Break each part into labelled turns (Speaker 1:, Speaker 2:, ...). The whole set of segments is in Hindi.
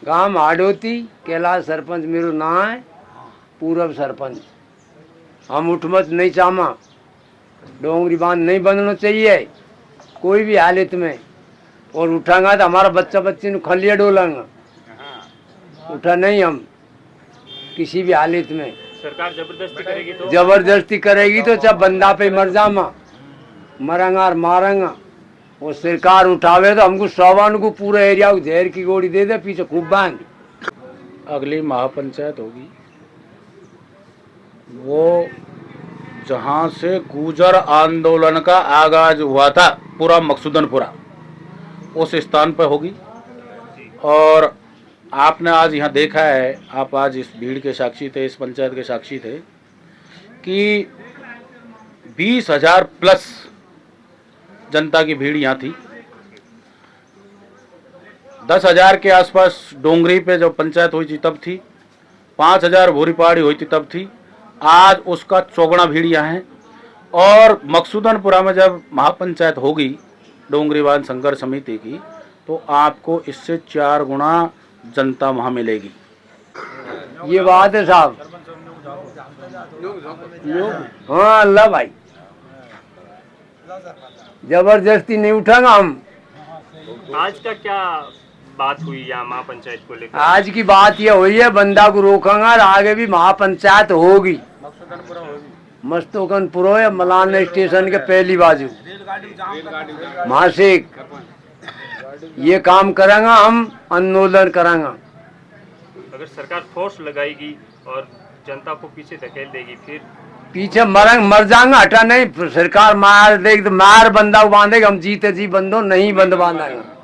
Speaker 1: गांव हाडोती कैलाश सरपंच मेरो ना है, पूर्व सरपंच। हम उठमत नहीं चाहमा, डोंगरी बांध नहीं बनना चाहिए कोई भी हालत में। और उठांगा तो हमारा बच्चा बच्ची ने खलिया डोलांगा, उठा नहीं हम किसी भी हालत में।
Speaker 2: सरकार जबरदस्ती करेगी तो
Speaker 1: चाहे बंदा पे मर जामा, मरेंगा और मारेंगा। वो सरकार उठावे तो हमको सौवान को पूरा एरिया को जहर की गोली दे दे, पीछे खूब बांध।
Speaker 3: अगली महापंचायत होगी वो जहाँ से गुजर आंदोलन का आगाज हुआ था, पूरा मकसूदनपुरा, उस स्थान पर होगी। और आपने आज यहाँ देखा है, आप आज इस भीड़ के साक्षी थे, इस पंचायत के साक्षी थे कि 20,000 प्लस जनता की भीड़ यहाँ थी। 10,000 के आसपास डोंगरी पे जब पंचायत हुई थी तब थी, 5,000 भूरी पहाड़ी हुई थी तब थी। आज उसका चौगुना भीड़ यहाँ है। और मकसूदनपुरा में जब महापंचायत होगी डोंगरी बांध संघर्ष समिति की, तो आपको इससे 4 गुना जनता वहाँ मिलेगी।
Speaker 1: ये बात है साहब। हाँ अल्लाह भाई, जबरदस्ती नहीं उठांगा हम।
Speaker 2: आज का क्या बात हुई यहाँ महापंचायत को लेकर?
Speaker 1: आज की बात ये हुई है, बंदा को रोकांगा और आगे भी महापंचायत होगी। मस्तोकनपुर या मलान स्टेशन के पहली बाजू महाशेख ये काम करेंगे, हम आंदोलन करेंगे।
Speaker 2: अगर सरकार फोर्स लगाएगी और जनता को पीछे धकेल देगी, फिर
Speaker 1: पीछे मर जाएंगे, हटा नहीं। सरकार मार देगी तो मार बंदा को बांधेगा, हम जीते जी बंदो नहीं बंद बांधेंगे।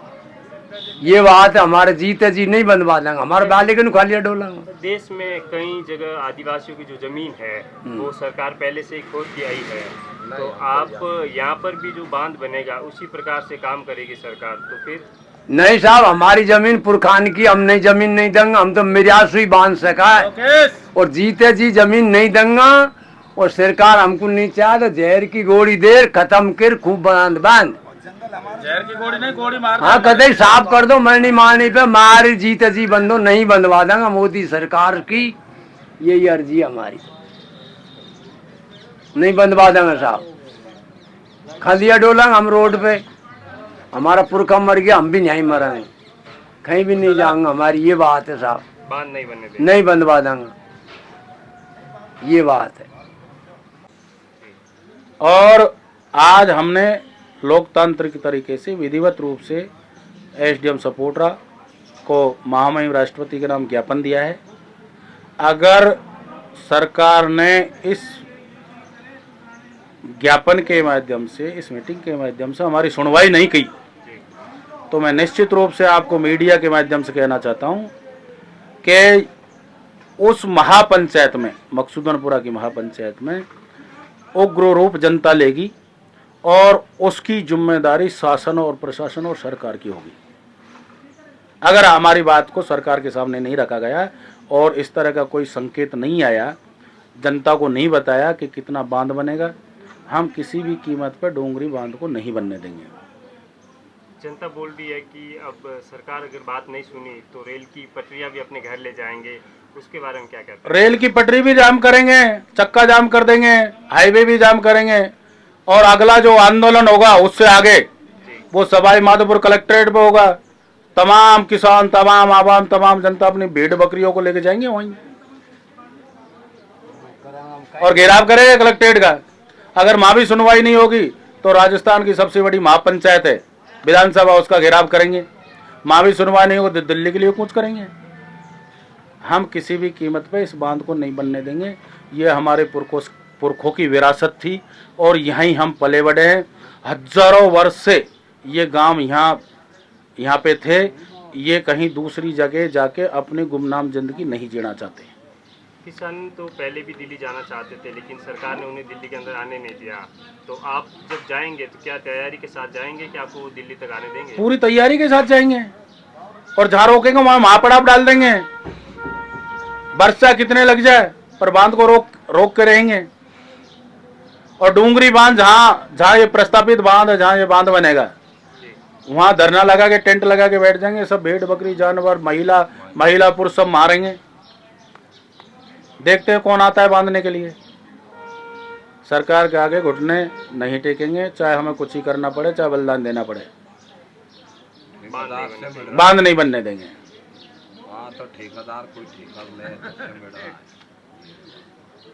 Speaker 1: ये बात है, हमारे जीते जी नहीं बंद बांधेंगे, हमारे बाले के खालिया डोलेंगे।
Speaker 2: देश में कई जगह आदिवासियों की जो जमीन है वो सरकार पहले से ही खोद के आई है, तो आप यहाँ पर भी जो बांध बनेगा उसी प्रकार से काम करेगी सरकार, तो फिर?
Speaker 1: नहीं साहब, हमारी जमीन पुरखान की, हम नहीं जमीन नहीं देंगे। हम तो मिर्यास ही बांध सका है और जीते जी जमीन नहीं देंगे। और सरकार हमको नहीं चाहे तो जहर की गोली देर खत्म कर, खूब बांध
Speaker 3: जहर की गोली नहीं, गोली मार।
Speaker 1: हाँ कदे साफ कर दो, मैं नहीं मारने पे मारी जीते जी बंदो नहीं बंधवा देंगे। मोदी सरकार की यही अर्जी है हमारी, नहीं बंधवा देंगे साहब। खलिया डोलेंगे हम रोड पे, हमारा पुरखा मर गया, हम भी नहीं मरेंगे, कहीं भी नहीं जाएंगे। हमारी ये बात है साहब,
Speaker 2: बांध नहीं बनने देंगे,
Speaker 1: नहीं बंधवा देंगे, ये बात है।
Speaker 3: और आज हमने लोकतांत्रिक तरीके से विधिवत रूप से एसडीएम सपोटरा को महामहिम राष्ट्रपति के नाम ज्ञापन दिया है। अगर सरकार ने इस ज्ञापन के माध्यम से, इस मीटिंग के माध्यम से हमारी सुनवाई नहीं की, तो मैं निश्चित रूप से आपको मीडिया के माध्यम से कहना चाहता हूं कि उस महापंचायत में, मकसूदनपुरा की महापंचायत में उग्र रूप जनता लेगी और उसकी जिम्मेदारी शासन और प्रशासन और सरकार की होगी। अगर हमारी बात को सरकार के सामने नहीं रखा गया और इस तरह का कोई संकेत नहीं आया, जनता को नहीं बताया कि कितना बांध बनेगा, हम किसी भी कीमत पर डोंगरी बांध को नहीं बनने देंगे।
Speaker 2: जनता बोल रही है कि अब सरकार अगर बात नहीं सुनी तो रेल की पटरियां भी अपने घर ले जाएंगे, उसके बारे में क्या कहते हैं?
Speaker 3: रेल की पटरी भी जाम करेंगे, चक्का जाम कर देंगे, हाईवे भी जाम करेंगे। और अगला जो आंदोलन होगा उससे आगे वो सवाई माधोपुर कलेक्ट्रेट पे होगा। तमाम किसान, तमाम आवाम, तमाम जनता अपनी भेड़ बकरियों को लेके जाएंगे वहीं और घेराव करेगा कलेक्ट्रेट का। अगर वहां भी सुनवाई नहीं होगी तो राजस्थान की सबसे बड़ी महापंचायत है विधानसभा, उसका घेराव करेंगे। वहां भी सुनवाई नहीं होगी, दिल्ली के लिए कूच करेंगे। हम किसी भी कीमत पे इस बांध को नहीं बनने देंगे। ये हमारे पुरखों की विरासत थी और यहीं हम पले बढ़े हैं। हजारों वर्ष से ये गांव यहाँ पे थे। ये कहीं दूसरी जगह जाके अपनी गुमनाम जिंदगी नहीं जीना चाहते।
Speaker 2: किसान तो पहले भी दिल्ली जाना चाहते थे, लेकिन सरकार ने उन्हें दिल्ली के अंदर आने नहीं दिया। तो आप जब जाएंगे तो क्या तैयारी के साथ जाएंगे कि आपको दिल्ली तक आने देंगे?
Speaker 3: पूरी तैयारी के साथ जाएंगे और जहाँ रोकेंगे वहाँ महापड़ाव डाल देंगे। वर्षा कितने लग जाए पर बांध को रोक के रहेंगे। और डूंगरी बांध जहाँ ये प्रस्तावित बांध है, जहाँ ये बांध बनेगा, वहाँ धरना लगा के टेंट लगा के बैठ जाएंगे, सब भेड़ बकरी जानवर महिला पुरुष सब मारेंगे। देखते हैं कौन आता है बांधने के लिए। सरकार के आगे घुटने नहीं टेकेंगे, चाहे हमें कुछ ही करना पड़े, चाहे बलिदान देना पड़े, बांध नहीं बनने देंगे।
Speaker 4: तो ठेकेदार कोई ठेका ले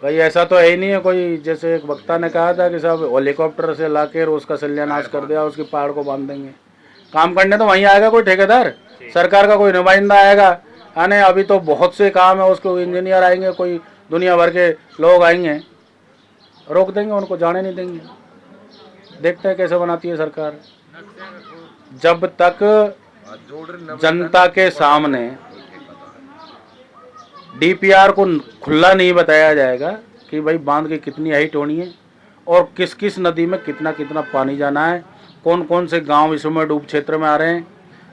Speaker 3: भाई ऐसा तो है ही नहीं है कोई, जैसे एक वक्ता ने कहा था कि साहब हेलीकॉप्टर से लाके उसका सत्यानाश कर दिया, उसकी पहाड़ को बांध देंगे। काम करने तो वहीं आएगा कोई ठेकेदार, सरकार का कोई नुमाइंदा आएगा आने। अभी तो बहुत से काम है, उसको इंजीनियर आएंगे, कोई दुनिया भर के लोग आएंगे, रोक देंगे, उनको जाने नहीं देंगे। देखते हैं कैसे बनाती है सरकार। जब तक जनता के सामने डीपीआर को खुला नहीं बताया जाएगा कि भाई बांध की कितनी हाइट होनी है और किस किस नदी में कितना कितना पानी जाना है, कौन कौन से गांव इसमें डूब क्षेत्र में आ रहे हैं,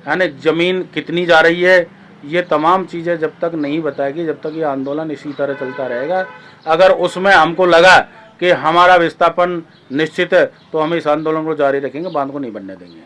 Speaker 3: यानी ज़मीन कितनी जा रही है, ये तमाम चीज़ें जब तक नहीं बताएगी, जब तक ये आंदोलन इसी तरह चलता रहेगा। अगर उसमें हमको लगा कि हमारा विस्थापन निश्चित है तो हम इस आंदोलन को जारी रखेंगे, बांध को नहीं बनने देंगे।